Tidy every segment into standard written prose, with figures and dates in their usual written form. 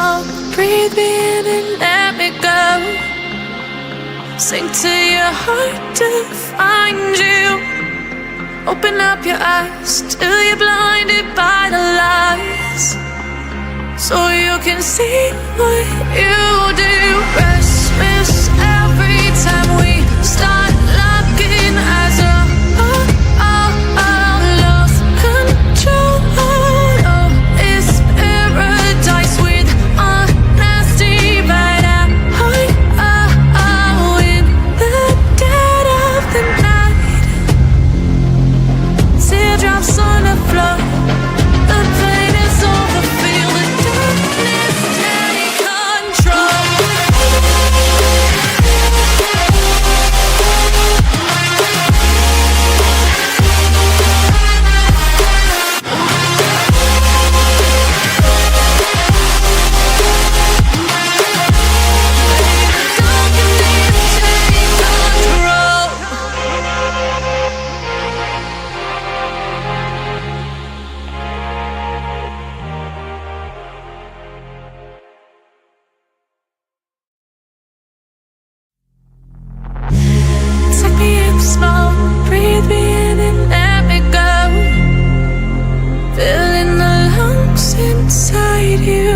small. Breathe me in and let me go. Sink to your heart to find you. Open up your eyes till you're blinded by the lies, so you can see what you do. Restless every time we start locking eyes. Lost control. Oh, it's paradise with honesty, but in the dead of the night. Teardrops on the floor. The pain is over. Feel the darkness take control. Take me in small, breathe me in and let me go. Filling the lungs inside you,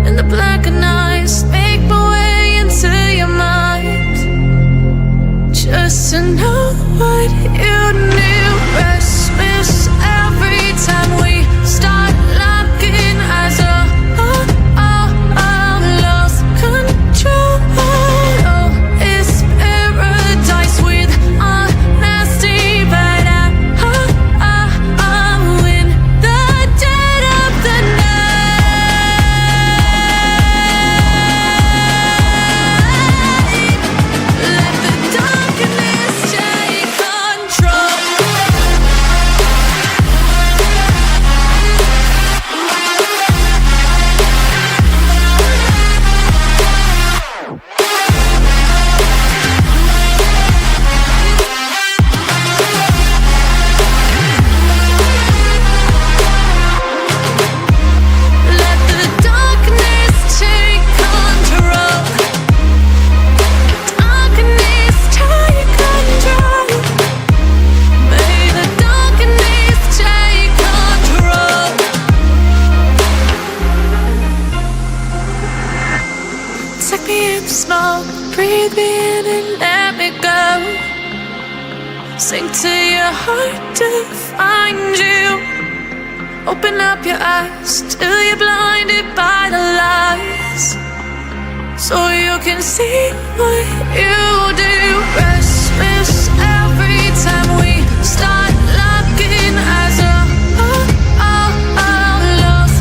and the blackened eyes make my way into your mind, just to know what you knew. Restless every time we start locking eyes. Lost control. Oh, it's paradise with honesty, but I'm in the dead of the night. Let the darkness take control. Let the darkness take control. Darkness take control. May the darkness take control. Take me in small, breathe me in and let me go. Sink to your heart to find you. Open up your eyes till you're blinded by the lies, so you can see what you do. Restless every time we start